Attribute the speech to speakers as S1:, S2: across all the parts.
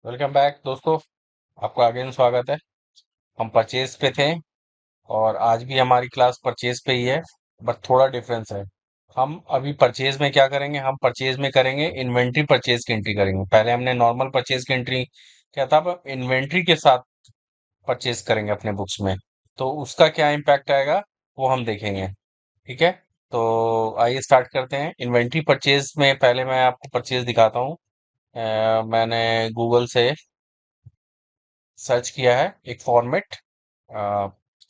S1: Welcome back दोस्तों। आपका again स्वागत है। हम परचेज पे थे और आज भी हमारी क्लास परचेज पे ही है। बट थोड़ा डिफरेंस है। हम अभी परचेज में क्या करेंगे, हम परचेज में करेंगे इन्वेंट्री परचेज की एंट्री करेंगे। पहले हमने नॉर्मल परचेज की एंट्री क्या था, अब इन्वेंट्री के साथ परचेज करेंगे अपने बुक्स में। तो उसका क्या इम्पैक्ट आएगा वो हम देखेंगे। ठीक है। तो आइए स्टार्ट करते हैं इन्वेंट्री परचेज में। पहले मैं आपको परचेज दिखाता हूँ। मैंने गूगल से सर्च किया है एक फॉर्मेट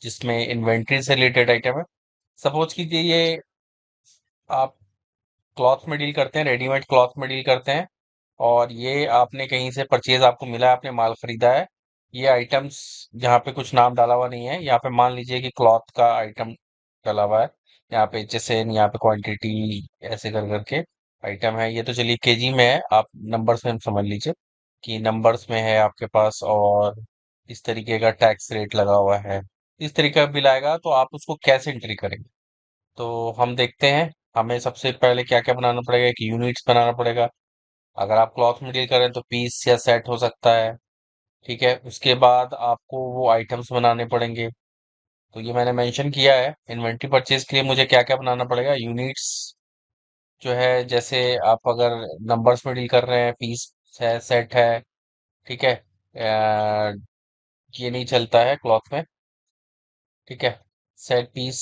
S1: जिसमें इन्वेंट्री से रिलेटेड आइटम है। सपोज कीजिए ये आप क्लॉथ में डील करते हैं, रेडीमेड क्लॉथ में डील करते हैं, और ये आपने कहीं से परचेज आपको मिला है, आपने माल खरीदा है। ये आइटम्स यहाँ पे कुछ नाम डाला हुआ नहीं है। यहाँ पे मान लीजिए कि क्लॉथ का आइटम डाला हुआ है। यहाँ पे एचएसएन, यहाँ पे क्वांटिटी, ऐसे कर करके आइटम है। ये तो चलिए केजी में है, आप नंबर्स में हम समझ लीजिए कि नंबर्स में है आपके पास। और इस तरीके का टैक्स रेट लगा हुआ है। इस तरीके का बिल आएगा तो आप उसको कैसे एंट्री करेंगे, तो हम देखते हैं। हमें सबसे पहले क्या क्या बनाना पड़ेगा, एक यूनिट्स बनाना पड़ेगा। अगर आप क्लॉथ में डील करें तो पीस या सेट हो सकता है। ठीक है। उसके बाद आपको वो आइटम्स बनाने पड़ेंगे। तो ये मैंने मेंशन किया है इन्वेंट्री परचेज के लिए मुझे क्या क्या बनाना पड़ेगा। यूनिट्स जो है, जैसे आप अगर नंबर्स में डील कर रहे हैं, पीस है, सेट है। ठीक है। ये नहीं चलता है क्लॉथ में। ठीक है। सेट पीस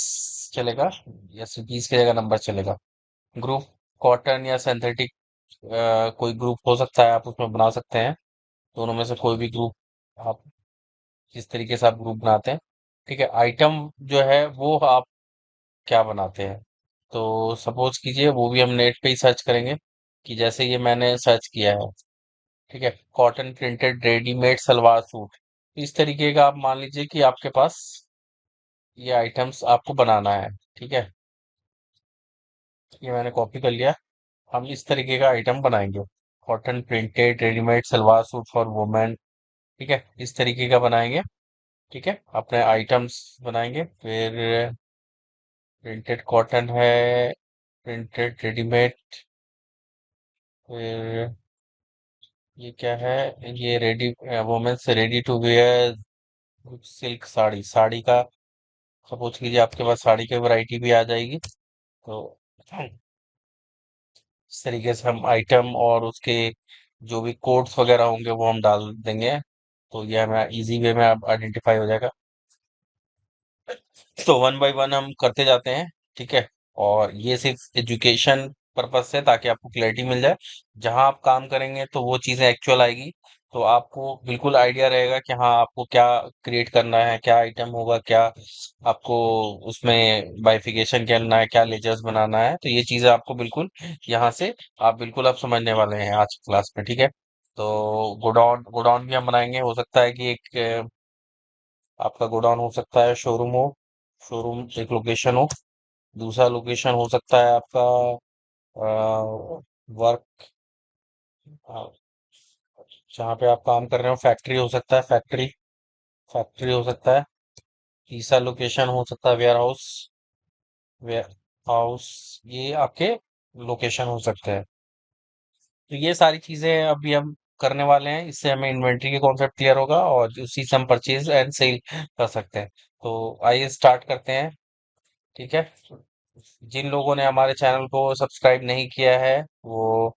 S1: चलेगा या पीस की जगह नंबर चलेगा। ग्रुप कॉटन या सिंथेटिक, कोई ग्रुप हो सकता है, आप उसमें बना सकते हैं। दोनों में से कोई भी ग्रुप, आप जिस तरीके से आप ग्रुप बनाते हैं। ठीक है। आइटम जो है वो आप क्या बनाते हैं, तो सपोज कीजिए वो भी हम नेट पे ही सर्च करेंगे। कि जैसे ये मैंने सर्च किया है। ठीक है। Cotton printed readymade salwar suit, इस तरीके का आप मान लीजिए कि आपके पास ये आइटम्स आपको बनाना है। ठीक है। ये मैंने कॉपी कर लिया। हम इस तरीके का आइटम बनाएंगे। Cotton printed readymade salwar suit for women. ठीक है। इस तरीके का बनाएंगे। ठीक है। अपने आइटम्स बनाएंगे। फिर प्रिंटेड कॉटन है, प्रिंटेड रेडीमेड। फिर ये क्या है, ये ready women's ready to wear silk sari. Sari का सपोज कीजिए आपके पास साड़ी की वैरायटी भी आ जाएगी। तो इस तरीके से हम आइटम और उसके जो भी कोड्स वगैरह होंगे वो हम डाल देंगे। तो ये हमें इजी वे में अब आइडेंटिफाई हो जाएगा। तो वन बाय वन हम करते जाते हैं। ठीक है। और ये सिर्फ एजुकेशन पर्पस से, ताकि आपको क्लैरिटी मिल जाए। जहां आप काम करेंगे तो वो चीजें एक्चुअल आएगी। तो आपको बिल्कुल आइडिया रहेगा कि हाँ आपको क्या क्रिएट करना है, क्या आइटम होगा, क्या आपको उसमें बाइफिकेशन करना है, क्या लेजर्स बनाना है। तो ये चीजें आपको बिल्कुल यहाँ से आप बिल्कुल आप समझने वाले हैं आज की क्लास में। ठीक है। तो गोडाउन गोडाउन भी हम बनाएंगे। हो सकता है कि एक आपका गोडाउन हो सकता है शोरूम हो। शोरूम एक लोकेशन हो। दूसरा लोकेशन हो सकता है आपका वर्क, जहाँ पे आप काम कर रहे हो, फैक्ट्री हो सकता है, फैक्ट्री हो सकता है। तीसरा लोकेशन हो सकता है वेयर हाउस। वेयर हाउस, ये आपके लोकेशन हो सकते हैं। तो ये सारी चीजें अभी हम करने वाले हैं। इससे हमें इन्वेंट्री के कॉन्सेप्ट क्लियर होगा और उसी से हम परचेज एंड सेल कर सकते हैं। तो आइए स्टार्ट करते हैं। ठीक है। जिन लोगों ने हमारे चैनल को सब्सक्राइब नहीं किया है, वो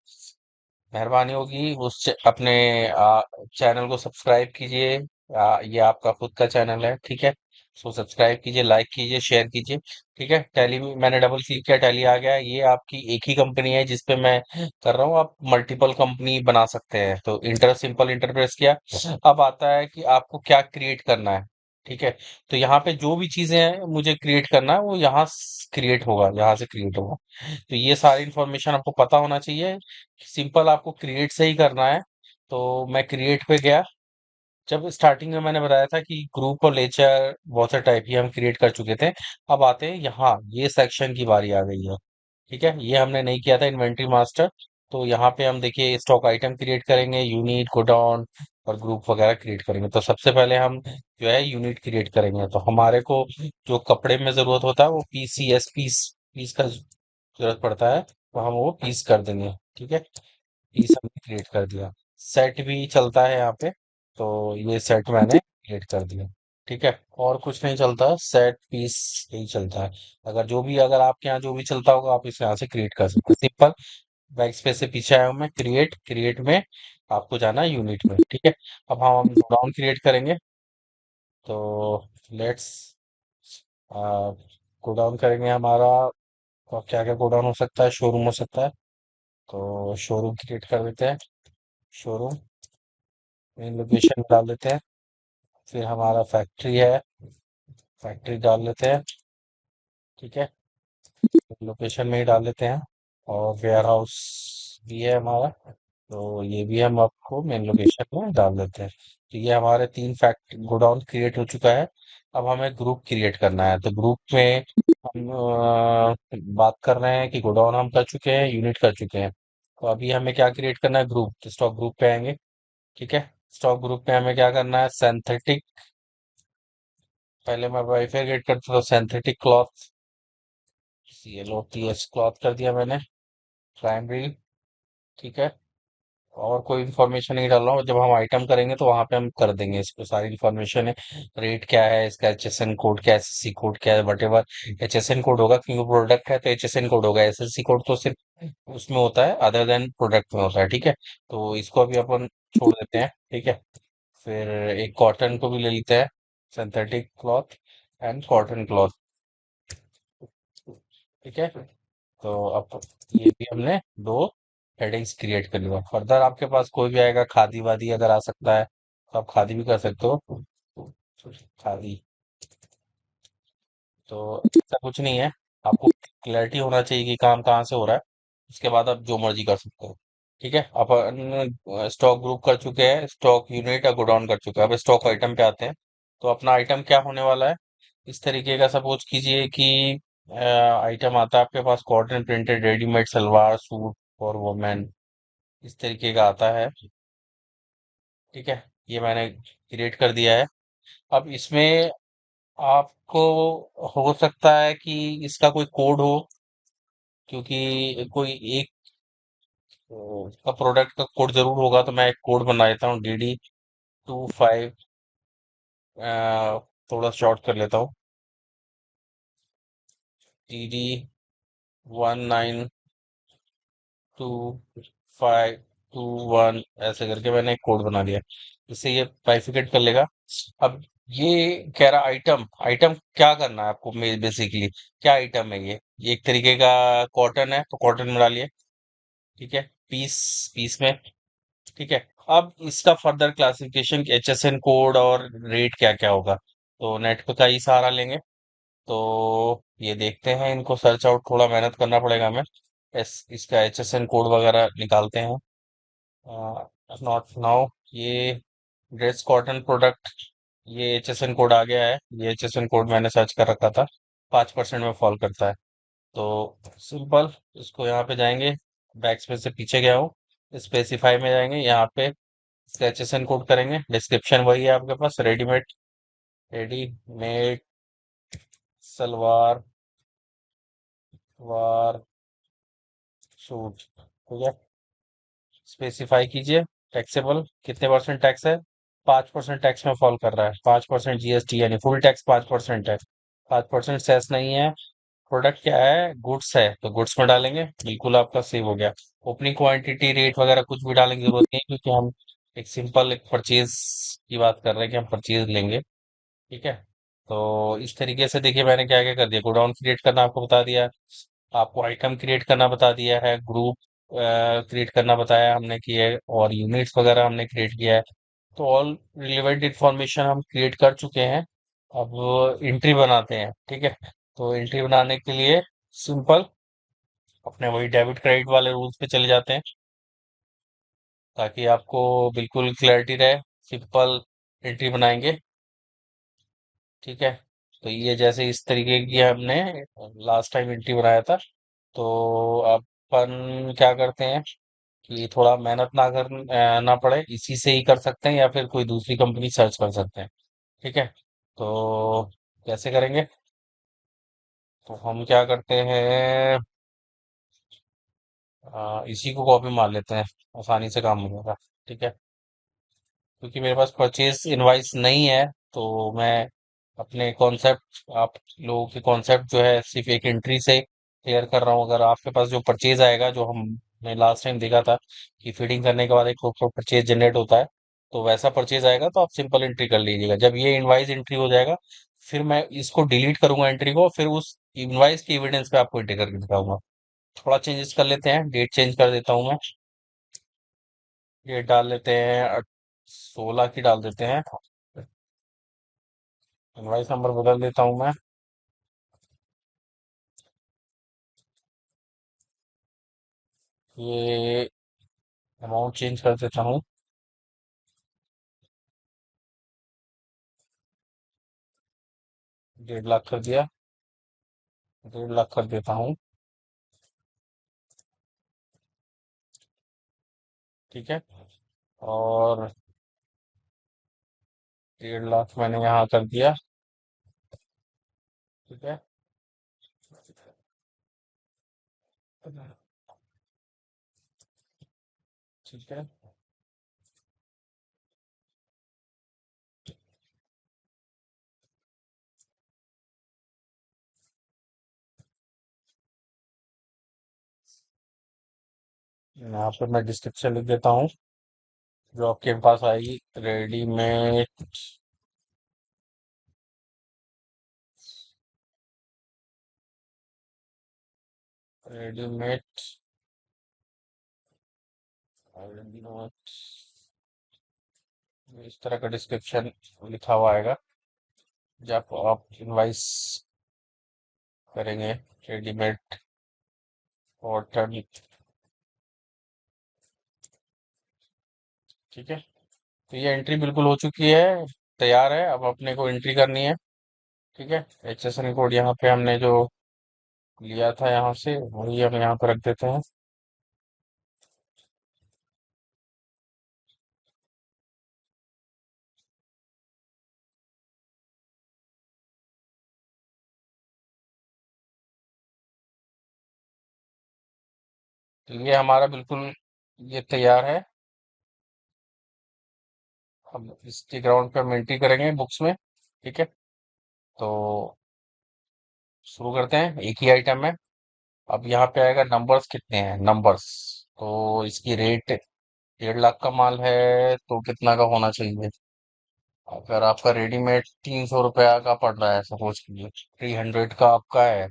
S1: मेहरबानी होगी अपने चैनल को सब्सक्राइब कीजिए। ये आपका खुद का चैनल है। ठीक है। सो सब्सक्राइब कीजिए, लाइक कीजिए, शेयर कीजिए। ठीक है। टैली में मैंने डबल क्लिक किया, टैली आ गया। ये आपकी एक ही कंपनी है जिसपे मैं कर रहा हूँ। आप मल्टीपल कंपनी बना सकते हैं। तो इंटर सिंपल इंटर प्रेस किया। अब आता है कि आपको क्या क्रिएट करना है। ठीक है। तो यहाँ पे जो भी चीजें हैं मुझे क्रिएट करना है, वो यहाँ क्रिएट होगा, यहाँ से क्रिएट होगा। तो ये सारी इंफॉर्मेशन आपको पता होना चाहिए। सिंपल आपको क्रिएट से ही करना है। तो मैं क्रिएट पे गया। जब स्टार्टिंग में मैंने बताया था कि ग्रुप और लेक्चर बहुत से टाइप की हम क्रिएट कर चुके थे। अब आते हैं यहाँ, ये सेक्शन की बारी आ गई है। ठीक है। ये हमने नहीं किया था इन्वेंट्री मास्टर। तो यहाँ पे हम देखिए स्टॉक आइटम क्रिएट करेंगे, यूनिट, गोडाउन और ग्रुप वगैरह क्रिएट करेंगे। तो सबसे पहले हम जो है यूनिट क्रिएट करेंगे। तो हमारे को जो कपड़े में जरूरत होता है वो पीसीएस पीस पीस का जरूरत पड़ता है। तो हम वो पीस कर देंगे। ठीक है। पीस हमने क्रिएट कर दिया। सेट भी चलता है यहाँ पे। तो ये सेट मैंने क्रिएट कर दिया। ठीक है। और कुछ नहीं चलता, सेट पीस यही चलता है। अगर आपके यहाँ जो भी चलता होगा आप इसे यहाँ से क्रिएट कर सकते हैं, सिंपल। बैक स्पेस से पीछे आया हूँ मैं, क्रिएट क्रिएट में आपको जाना है यूनिट में। ठीक है। अब हम डाउन क्रिएट करेंगे। तो लेट्स गोडाउन करेंगे हमारा। तो क्या क्या गोडाउन हो सकता है, शोरूम हो सकता है। तो शोरूम क्रिएट कर देते हैं। शोरूम मेन लोकेशन डाल देते हैं। फिर हमारा फैक्ट्री है, फैक्ट्री डाल लेते हैं। ठीक है। लोकेशन में ही डाल देते हैं। और वेयर हाउस भी है हमारा, तो ये भी हम आपको मेन लोकेशन में डाल देते हैं। तो ये हमारे 3 गोडाउन क्रिएट हो चुका है। अब हमें ग्रुप क्रिएट करना है, तो ग्रुप में हम बात कर रहे हैं कि गोडाउन हम कर चुके हैं, यूनिट कर चुके हैं। तो अभी हमें क्या क्रिएट करना है, ग्रुप। तो स्टॉक ग्रुप पे आएंगे। ठीक है। स्टॉक ग्रुप में हमें क्या करना है, सिंथेटिक। पहले मैं वाईफाई क्रिएट करता था, सिंथेटिक क्लॉथ, CLOTH क्लॉथ कर दिया मैंने। प्राइमरी। ठीक है। और कोई इन्फॉर्मेशन नहीं डाल रहा हूँ, जब हम आइटम करेंगे तो वहां पे हम कर देंगे, इस पे सारी इन्फॉर्मेशन है। रेट क्या है इसका, HSN कोड क्या है, SSC कोड क्या है, वट एवर। HSN कोड होगा क्योंकि प्रोडक्ट है तो HSN कोड होगा, SSC कोड तो सिर्फ उसमें होता है, अदर देन प्रोडक्ट में होता है। ठीक है। तो इसको अभी अपन छोड़ देते हैं। ठीक है। फिर एक कॉटन को भी ले लेते हैं, synthetic cloth and cotton cloth. ठीक है। तो अब ये भी हमने 2 हेडिंग्स क्रिएट कर लिया। फर्दर आपके पास कोई भी आएगा, खादी वादी अगर आ सकता है तो आप खादी भी कर सकते हो। खादी। तो ऐसा कुछ नहीं है, आपको क्लैरिटी होना चाहिए कि काम कहाँ से हो रहा है, उसके बाद आप जो मर्जी कर सकते हो। ठीक है। अपन स्टॉक ग्रुप कर चुके हैं, स्टॉक यूनिट या गोडाउन कर चुके हैं, अब स्टॉक आइटम पे आते हैं। तो अपना आइटम क्या होने वाला है, इस तरीके का सपोज कीजिए कि आइटम आता है आपके पास, cotton printed readymade salwar suit for women, इस तरीके का आता है। ठीक है। ये मैंने क्रिएट कर दिया है। अब इसमें आपको हो सकता है कि इसका कोई कोड हो, क्योंकि कोई एक का प्रोडक्ट का कोड जरूर होगा, तो मैं एक कोड बना देता हूँ, DD25। थोड़ा शॉर्ट कर लेता हूँ, DD192521, ऐसे करके मैंने एक कोड बना दिया। इससे ये बाइफिकेट कर लेगा। अब ये कह रहा आइटम, आइटम क्या करना है आपको बेसिकली, क्या आइटम है ये एक तरीके का कॉटन है तो कॉटन में डालिए। ठीक है। पीस, पीस में। ठीक है। अब इसका फर्दर क्लासिफिकेशन, HSN कोड और रेट क्या क्या होगा, तो नेट का ही सहारा लेंगे। तो ये देखते हैं, इनको सर्च आउट, थोड़ा मेहनत करना पड़ेगा हमें। इसका HSN कोड वगैरह निकालते हैं। Not now. ये ड्रेस कॉटन प्रोडक्ट, ये HSN कोड आ गया है, ये HSN कोड मैंने सर्च कर रखा था, 5% में फॉल करता है। तो सिंपल, इसको यहाँ पे जाएंगे, बैक स्पेस से पीछे गया हूँ, स्पेसिफाई में जाएंगे, यहाँ पे इसका HSN कोड करेंगे। डिस्क्रिप्शन वही है आपके पास, रेडीमेड, रेडीमेड सलवार वार सूट। ठीक है। स्पेसिफाई कीजिए, टैक्सेबल कितने परसेंट टैक्स है, 5% टैक्स में फॉल कर रहा है, 5% GST, यानी फुल टैक्स 5% है, 5% सेस नहीं है। प्रोडक्ट क्या है, गुड्स है, तो गुड्स में डालेंगे, बिल्कुल आपका सेव हो गया। ओपनिंग क्वांटिटी रेट वगैरह कुछ भी डालने की जरूरत नहीं है, क्योंकि हम एक सिंपल एक परचेज की बात कर रहे हैं कि हम परचेज लेंगे। ठीक है। तो इस तरीके से देखिए मैंने क्या क्या कर दिया, गोडाउन क्रिएट करना आपको बता दिया, आपको आइटम क्रिएट करना बता दिया है, ग्रुप क्रिएट करना बताया हमने कि है, और यूनिट्स वगैरह हमने क्रिएट किया है। तो ऑल रिलेवेंट इंफॉर्मेशन हम क्रिएट कर चुके हैं। अब एंट्री बनाते हैं। ठीक है। तो एंट्री बनाने के लिए सिंपल अपने वही डेबिट क्रेडिट वाले रूल्स पे चले जाते हैं, ताकि आपको बिल्कुल क्लैरिटी रहे। सिंपल एंट्री बनाएंगे। ठीक है। तो ये जैसे इस तरीके की हमने लास्ट टाइम एंट्री बनाया था। तो अपन क्या करते हैं कि थोड़ा मेहनत ना पड़े, इसी से ही कर सकते हैं, या फिर कोई दूसरी कंपनी सर्च कर सकते हैं। ठीक है। तो कैसे करेंगे, तो हम क्या करते हैं, इसी को कॉपी मार लेते हैं, आसानी से काम हो जाएगा। ठीक है, क्योंकि मेरे पास परचेज इनवाइस नहीं है, तो मैं अपने कॉन्सेप्ट, आप लोगों के कॉन्सेप्ट जो है सिर्फ एक एंट्री से क्लियर कर रहा हूँ। अगर आपके पास जो परचेज आएगा, जो हमने लास्ट टाइम देखा था कि फीडिंग करने के बाद एक परचेज जनरेट होता है, तो वैसा परचेज आएगा तो आप सिंपल एंट्री कर लीजिएगा। जब ये इनवाइस एंट्री हो जाएगा, फिर मैं इसको डिलीट करूंगा एंट्री को, फिर उस इनवाइस की एविडेंस पे आपको एंट्री करके दिखाऊंगा। थोड़ा चेंजेस कर लेते हैं, डेट चेंज कर देता हूँ मैं। डेट डाल लेते हैं 16 की डाल देते हैं। इनवाइस नंबर बदल देता हूँ मैं। ये अमाउंट चेंज कर देता हूँ। 1.5 लाख कर दिया। 1.5 लाख कर देता हूँ। ठीक है। और 1.5 लाख मैंने यहाँ कर दिया। ठीक है। ठीक है। यहाँ पे मैं डिस्क्रिप्शन लिख देता हूँ, जो आपके पास आएगी। रेडीमेड, रेडीमेड, रेडीमेड, इस तरह का डिस्क्रिप्शन लिखा हुआ आएगा जब आप इनवाइस करेंगे। Readymade cotton. ठीक है। तो ये एंट्री बिल्कुल हो चुकी है, तैयार है। अब अपने को एंट्री करनी है। ठीक है। HSN कोड यहाँ पे हमने जो लिया था यहाँ से, वही हम यहाँ पे रख देते हैं। तो ये हमारा बिल्कुल ये तैयार है। अब इसके ग्राउंड पे हम एंट्री करेंगे बुक्स में। ठीक है। तो शुरू करते हैं, एक ही आइटम है। अब यहाँ पे आएगा नंबर्स कितने हैं, नंबर्स। तो इसकी रेट 1.5 लाख का माल है, तो कितना का होना चाहिए। अगर आपका रेडीमेड 300 रुपया का पड़ रहा है, सपोज कीजिए 300 का आपका है।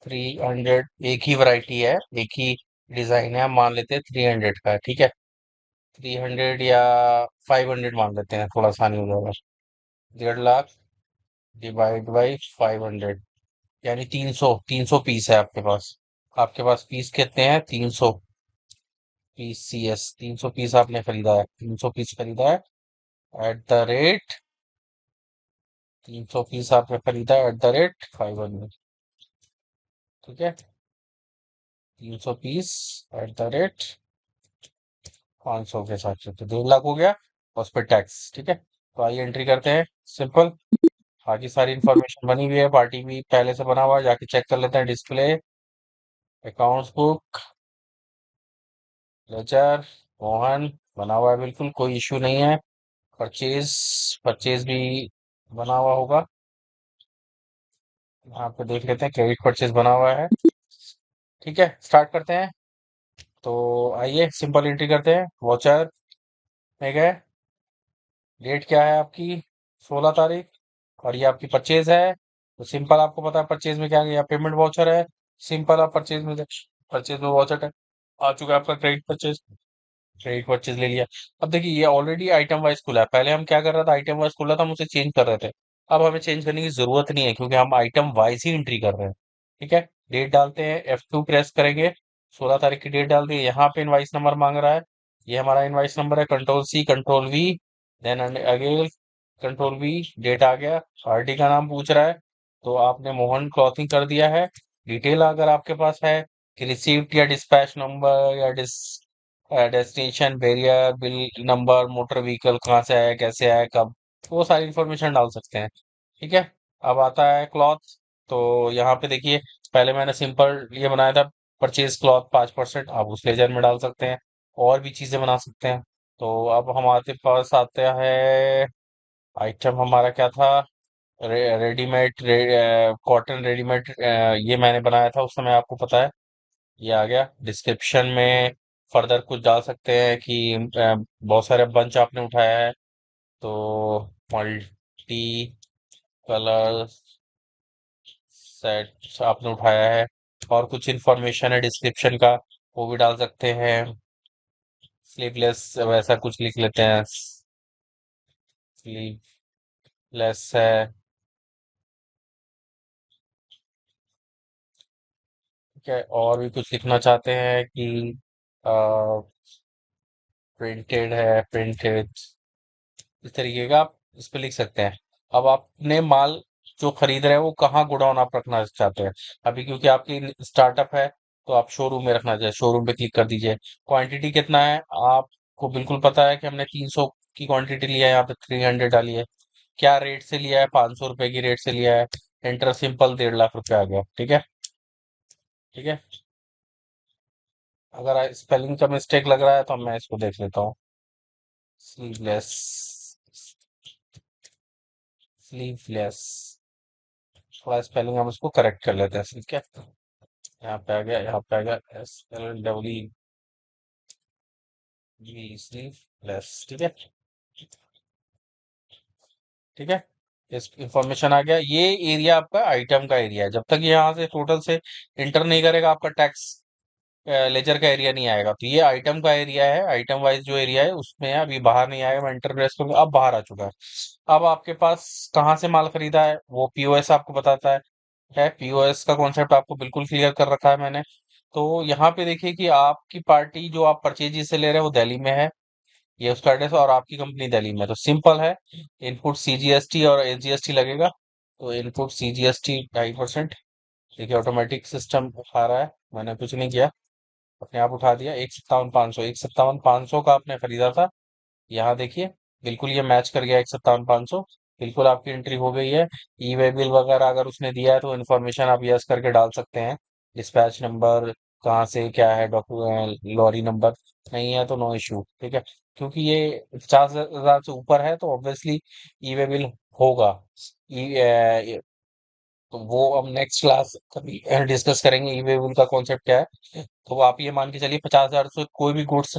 S1: 300, एक ही वैरायटी है, एक ही डिजाइन है, हम मान लेते हैं 300 का है। ठीक है। 300 या 500 मान लेते हैं, थोड़ा आसानी हो जाएगा। 1.5 लाख डिवाइड बाई 500, यानी 300 पीस है आपके पास। आपके पास पीस कितने हैं, 300 पीस। CS 300 पीस आपने खरीदा है, 300 पीस खरीदा है। एट द रेट 300 पीस आपने खरीदा है एट द रेट 500। ठीक है। 300 पीस एट द रेट 500 के साथ से, तो 1.5 लाख हो गया। और उस पर टैक्स। ठीक है। तो आइए एंट्री करते हैं, सिंपल। बाकी सारी इंफॉर्मेशन बनी हुई है, पार्टी भी पहले से बना हुआ है, जाके चेक कर लेते हैं। Display, accounts book, ledger, Mohan, बना हुआ है, बिल्कुल कोई इश्यू नहीं है। परचेज, परचेज भी बना हुआ होगा। यहाँ पे देख लेते हैं, क्रेडिट परचेज बना हुआ है। ठीक है, स्टार्ट करते हैं। तो आइए सिंपल एंट्री करते हैं। वॉचर में गए, डेट क्या है आपकी, 16 तारीख, और ये आपकी परचेज है। तो सिंपल, आपको पता है परचेज में क्या है, या पेमेंट वाउचर है। सिंपल आप परचेज में, परचेज में वाउचर है, आ चुका है आपका क्रेडिट परचेज। क्रेडिट परचेज ले लिया। अब देखिए, ये ऑलरेडी आइटम वाइज खुला है। पहले हम क्या कर रहा था, आइटम वाइज खुला था, हम उसे चेंज कर रहे थे। अब हमें चेंज करने की जरूरत नहीं है, क्योंकि हम आइटम वाइज ही एंट्री कर रहे हैं। ठीक है। डेट डालते हैं, F2 प्रेस करेंगे। 16 तारीख की डेट डाल दी। यहाँ पे इनवाइस नंबर मांग रहा है, ये हमारा इनवाइस नंबर है। Control C, control V, then again control V। Date आ गया। पार्टी का नाम पूछ रहा है, तो आपने मोहन क्लॉथिंग कर दिया है। डिटेल अगर आपके पास है कि रिसीव्ड या डिस्पैच नंबर या destination, barrier, bill number, motor vehicle कहाँ से आया, कैसे आया, कब, वो सारी इंफॉर्मेशन डाल सकते हैं। ठीक है। अब आता है क्लॉथ। तो यहाँ पे देखिए, पहले मैंने सिंपल ये बनाया था, परचेज क्लॉथ 5%, आप उस लेजर में डाल सकते हैं। और भी चीजें बना सकते हैं। तो अब हमारे पास आता है आइटम, हमारा क्या था? रेडीमेड कॉटन रेडीमेड, ये मैंने बनाया था उस समय, आपको पता है। ये आ गया डिस्क्रिप्शन में। फर्दर कुछ डाल सकते हैं कि बहुत सारे बंच आपने उठाया है, तो मल्टी कलर सेट आपने उठाया है। और कुछ इंफॉर्मेशन है डिस्क्रिप्शन का, वो भी डाल सकते हैं। स्लीवलेस वैसा कुछ लिख लेते हैं, स्लीवलेस है। ठीक है, और भी कुछ लिखना चाहते हैं कि प्रिंटेड है, प्रिंटेड, इस तरीके का आप इस पे लिख सकते हैं। अब आपने माल जो खरीद रहे हैं वो कहाँ गोडाउन आप रखना चाहते हैं? अभी क्योंकि आपकी स्टार्टअप है, तो आप शोरूम में रखना चाहिए, शोरूम पे क्लिक कर दीजिए। क्वांटिटी कितना है आपको बिल्कुल पता है कि हमने 300 की क्वांटिटी लिया है, यहाँ पे 300 डाली है। क्या रेट से लिया है? 500 रुपए की रेट से लिया है। एंटर सिंपल, 1.5 लाख रुपए आ गया। ठीक है। ठीक है। अगर स्पेलिंग का मिस्टेक लग रहा है तो मैं इसको देख लेता हूँ। स्लीवलेस, स्लीवलेस, थोड़ा स्पेलिंग हम इसको करेक्ट कर लेते हैं, ठीक है। यहाँ पे आ गया, यहाँ पे आ गया, SLEE, स्लीवलेस। ठीक है। ठीक है। इस इंफॉर्मेशन आ गया। ये एरिया आपका आइटम का एरिया है, जब तक ये यहाँ से टोटल से इंटर नहीं करेगा आपका टैक्स लेजर का एरिया नहीं आएगा। तो ये आइटम का एरिया है, आइटम वाइज जो एरिया है उसमें है, अभी बाहर नहीं आएगा। मैं इंटर प्रेस करूंगा, अब बाहर आ चुका है। अब आपके पास कहाँ से माल खरीदा है वो पीओएस आपको बताता है। पीओएस का कॉन्सेप्ट आपको बिल्कुल क्लियर कर रखा है मैंने। तो यहाँ पे देखिए कि आपकी पार्टी जो आप परचेज से ले रहे हैं वो दिल्ली में है, ये उसका एड्रेस, और आपकी कंपनी दिल्ली में है। तो सिंपल है, इनपुट सीजीएसटी और एसजीएसटी लगेगा। तो इनपुट सीजीएसटी 2.5%। देखिए ऑटोमेटिक सिस्टम उठा रहा है, मैंने कुछ नहीं किया, अपने आप उठा दिया। 1,57,500, 1,57,500 का आपने खरीदा था। यहाँ देखिए, बिल्कुल ये मैच कर गया, 1,57,500। बिल्कुल आपकी एंट्री हो गई है। ई वे बिल वगैरह अगर उसने दिया है तो इन्फॉर्मेशन आप यस करके डाल सकते हैं। डिस्पैच नंबर कहाँ से क्या है, डॉक्यूमेंट लॉरी नंबर नहीं है तो नो इशू। ठीक है, क्योंकि ये 50,000 से ऊपर है तो ऑब्वियसली ई वे बिल होगा। ई तो वो हम नेक्स्ट क्लास कभी डिस्कस करेंगे, ई वे बिल का कॉन्सेप्ट क्या है। तो आप ये मान के चलिए 50,000 से कोई भी गुड्स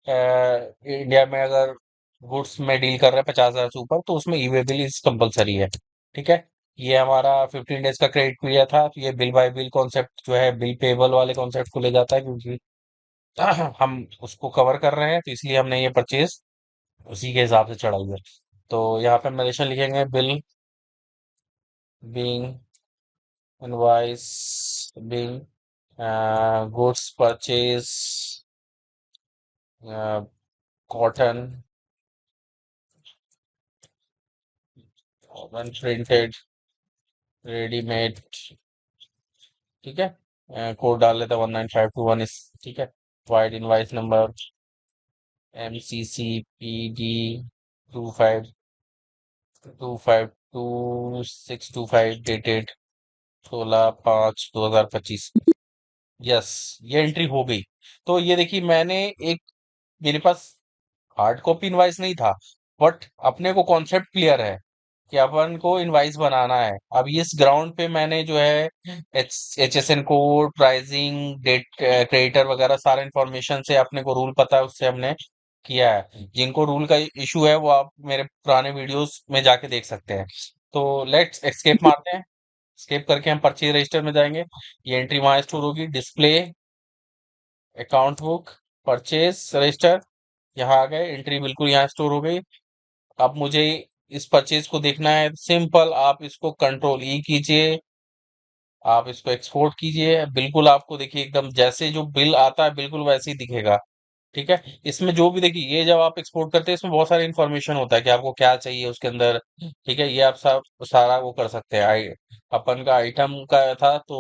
S1: इंडिया में अगर गुड्स में डील कर रहे हैं 50,000 से ऊपर, तो उसमें ई वे बिल इज कंपलसरी है। ठीक है। ये हमारा 15 डेज का क्रेडिट पीरियड था, तो ये बिल बाय बिल कॉन्सेप्ट जो है बिल पेबल वाले कॉन्सेप्ट को ले जाता है, क्योंकि हम उसको कवर कर रहे हैं, तो इसलिए हमने ये परचेज उसी के हिसाब से चढ़ाई है। तो यहाँ पे हम नरेशन लिखेंगे, bill being invoice being goods purchase cotton printed readymade. ठीक है, कोड डाल लेते हैं 19521 इस। ठीक है। Wide invoice number MCCPD 25252625 dated 16/5/2025। Yes, ये एंट्री हो गई। तो ये देखिए मैंने एक, मेरे पास हार्ड कॉपी इनवाइस नहीं था, बट अपने को कॉन्सेप्ट क्लियर है कि अपन को इनवाइस बनाना है। अब इस ग्राउंड पे मैंने जो है HSN code, pricing, date, creditor वगैरह सारा इंफॉर्मेशन से अपने को रूल पता है, उससे हमने किया है। जिनको रूल का इशू है वो आप मेरे पुराने वीडियोस में जाके देख सकते हैं। तो लेट्स एस्केप मारते हैं। एस्केप करके हम परचेज रजिस्टर में जाएंगे। ये एंट्री वहां स्टोर होगी, display account book purchase register. यहाँ आ गए, एंट्री बिल्कुल यहाँ स्टोर हो गई। अब मुझे इस परचेज को देखना है, सिंपल आप इसको कंट्रोल E कीजिए, आप इसको एक्सपोर्ट कीजिए। बिल्कुल आपको देखिए एकदम जैसे जो बिल आता है बिल्कुल वैसे ही दिखेगा। ठीक है। इसमें जो भी देखिए, ये जब आप एक्सपोर्ट करते हैं इसमें बहुत सारा इन्फॉर्मेशन होता है कि आपको क्या चाहिए उसके अंदर। ठीक है, ये आप सब सारा वो कर सकते हैं। अपन का आइटम का था तो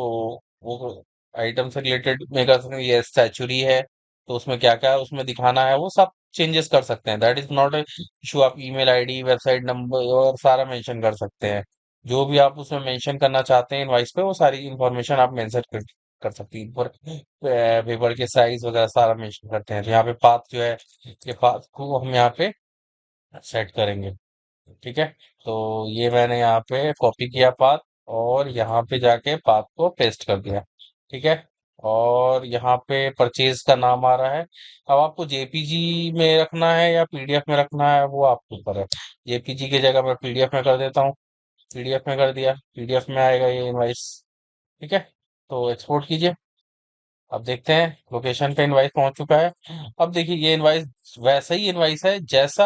S1: वो आइटम से रिलेटेड में कर सकते हैं। ये स्टैचुरी है तो उसमें क्या क्या उसमें दिखाना है वो सब चेंजेस कर सकते हैं। That is not issue. आप ईमेल आईडी, वेबसाइट नंबर और सारा मेंशन कर सकते हैं। जो भी आप उसमें मेंशन करना चाहते हैं इनवाइस पे, वो सारी इंफॉर्मेशन आप मेंशन कर कर सकते हैं पर पेपर के साइज वगैरह सारा मेंशन करते हैं। तो यहाँ पे पाथ जो है, ये पाथ को हम यहाँ पे सेट करेंगे। ठीक है, तो ये मैंने यहाँ पे कॉपी किया पाथ, और यहाँ पे जाके पाथ को पेस्ट कर दिया। ठीक है, और यहाँ पे परचेज का नाम आ रहा है। अब आपको जेपीजी में रखना है या पीडीएफ में रखना है, वो आपके ऊपर है। जेपीजी की जगह मैं पीडीएफ में कर देता हूँ। पीडीएफ में कर दिया, पीडीएफ में आएगा ये इनवाइस। ठीक है, तो एक्सपोर्ट कीजिए। अब देखते हैं लोकेशन पे इनवाइस पहुंच चुका है। अब देखिए ये इनवाइस वैसा ही इनवाइस है जैसा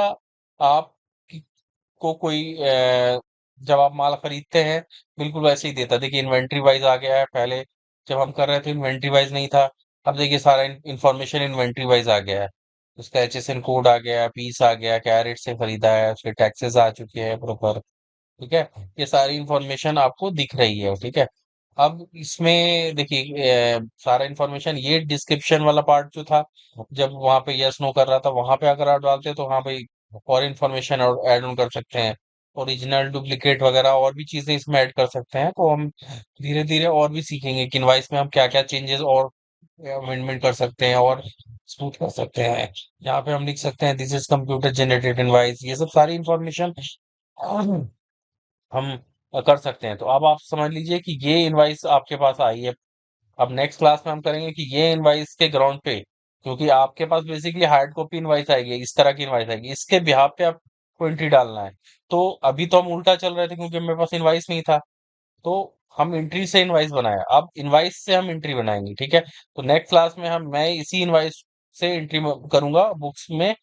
S1: आप को कोई जब आप माल खरीदते हैं, बिल्कुल वैसे ही देता है। देखिए इन्वेंट्री वाइज आ गया है। पहले जब हम कर रहे थे इन्वेंट्री वाइज नहीं था। अब देखिए सारा इंफॉर्मेशन इन्वेंट्री वाइज आ गया है। उसका एचएसएन कोड आ गया है, पीस आ गया, क्या रेट से खरीदा है, उसके टैक्सेस आ चुके हैं प्रॉपर। ठीक है, ये सारी इंफॉर्मेशन आपको दिख रही है। ठीक है, अब इसमें देखिए सारा इंफॉर्मेशन, ये डिस्क्रिप्शन वाला पार्ट जो था, जब वहां पे यस नो कर रहा था, वहां पे अगर आप डालते हैं तो वहां पे और इंफॉर्मेशन ऐड ऑन कर सकते हैं। ओरिजिनल डुप्लीकेट वगैरह और भी चीजें इसमें ऐड कर सकते हैं। तो हम धीरे धीरे और भी सीखेंगे कि इनवाइस में हम क्या क्या चेंजेस और अमेंडमेंट कर सकते हैं और स्मूथ कर सकते हैं। यहाँ पे हम लिख सकते हैं this is computer generated invoice, ये सब सारी इंफॉर्मेशन हम कर सकते हैं। तो अब आप समझ लीजिए कि ये इनवाइस आपके पास आई है। अब नेक्स्ट क्लास में हम करेंगे कि ये इनवाइस के ग्राउंड पे, क्योंकि आपके पास बेसिकली हार्ड कॉपी इनवाइस आएगी, इस तरह की इनवाइस आएगी, इसके बिहाफ पे आपको एंट्री डालना है। तो अभी तो हम उल्टा चल रहे थे क्योंकि मेरे पास इनवाइस नहीं था। तो हम एंट्री से इनवाइस बनाया, अब इनवाइस से हम एंट्री बनाएंगे। ठीक है, तो नेक्स्ट क्लास में मैं इसी इनवाइस से एंट्री करूंगा बुक्स में।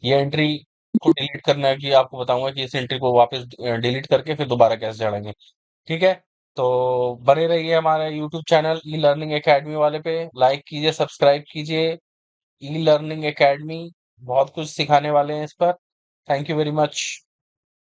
S1: ये एंट्री को डिलीट करना की आपको बताऊंगा कि इस एंट्री को वापस डिलीट करके फिर दोबारा कैसे चढ़ेंगे। ठीक है, तो बने रहिए हमारे YouTube channel e learning academy वाले पे। लाइक कीजिए, सब्सक्राइब कीजिए। ई लर्निंग एकेडमी बहुत कुछ सिखाने वाले हैं इस पर। Thank you very much.